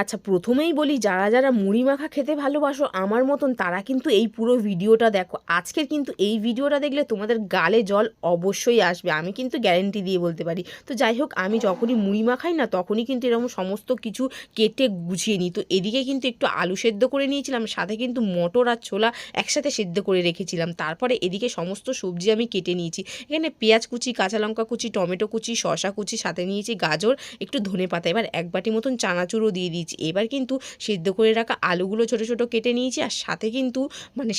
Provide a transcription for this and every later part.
আচ্ছা, প্রথমেই বলি যারা, যারা মুড়ি মাখা খেতে ভালোবাসো আমার মতন তারা কিন্তু এই পুরো ভিডিওটা দেখো। আজকের কিন্তু এই ভিডিওটা দেখলে তোমাদের গালে জল অবশ্যই আসবে। আমি কিন্তু গ্যারান্টি দিয়ে বলতে পারি। তো যাই হোক, আমি যখনই মুড়ি মাখাই না তখনই কিন্তু এরকম সমস্ত কিছু কেটে গুছিয়ে নিই। তো এদিকে কিন্তু একটু আলু সেদ্ধ করে নিয়েছিলাম, সাথে কিন্তু মটর আর ছোলা একসাথে সেদ্ধ করে রেখেছিলাম। তারপরে এদিকে সমস্ত সবজি আমি কেটে নিয়েছি। এখানে পেঁয়াজ কুচি, কাঁচা লঙ্কা কুচি, টমেটো কুচি, শসা কুচি, সাথে নিয়েছি গাজর, একটু ধনেপাতা, এবার এক বাটি মতন চানাচুরও দিয়ে দিয়েছি। এবার কিন্তু সেদ্ধ করে রাখা আলুগুলো ছোটো ছোটো কেটে নিয়েছি, আর সাথে কিন্তু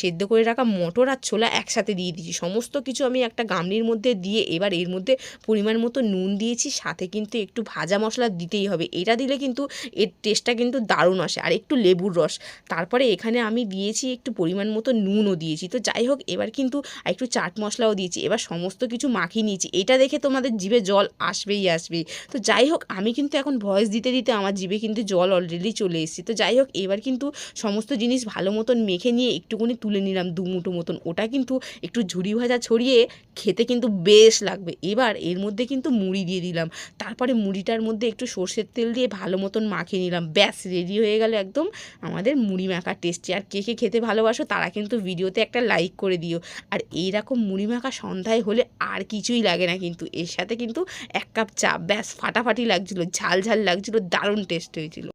সেদ্ধ করে রাখা মটর আর ছোলা একসাথে দিয়ে দিয়েছি। সমস্ত কিছু আমি একটা গামলির মধ্যে দিয়ে এবার এর মধ্যে পরিমাণ মতো নুন দিয়েছি, সাথে কিন্তু একটু ভাজা মশলা দিতেই হবে। এটা দিলে কিন্তু এর টেস্টটা কিন্তু দারুণ আসে, আর একটু লেবুর রস। তারপরে এখানে আমি দিয়েছি একটু পরিমাণ মতো নুনও দিয়েছি। তো যাই হোক, এবার কিন্তু একটু চাট মশলাও দিয়েছি। এবার সমস্ত কিছু মাখিয়ে নিয়েছি। এটা দেখে তোমাদের জিভে জল আসবেই আসবেই। তো যাই হোক, আমি কিন্তু এখন ভয়েস দিতে দিতে আমার জিভে কিন্তু জল অলরেডি চলে এসেছে। তো যাই হোক, এবার কিন্তু সমস্ত জিনিস ভালো মতন মেখে নিয়ে একটুখানি তুলে নিলাম দুমুঠো মতন। ওটা কিন্তু একটু ঝুরি ভাজা ছড়িয়ে খেতে কিন্তু বেশ লাগবে। এবার এর মধ্যে কিন্তু মুড়ি দিয়ে দিলাম। তারপরে মুড়িটার মধ্যে একটু সর্ষের তেল দিয়ে ভালো মতন মাখিয়ে নিলাম। ব্যাস, রেডি হয়ে গেল একদম আমাদের মুড়ি মাখা টেস্টি। আর কে কে খেতে ভালোবাসো তারা কিন্তু ভিডিওতে একটা লাইক করে দিও। আর এইরকম মুড়ি মাখা সন্ধ্যায় হলে আর কিছুই লাগে না কিন্তু, এর সাথে কিন্তু 1 কাপ চা, ব্যাস ফাটাফাটি লাগছিলো, ঝাল ঝাল লাগছিলো, দারুণ টেস্ট হয়েছিল।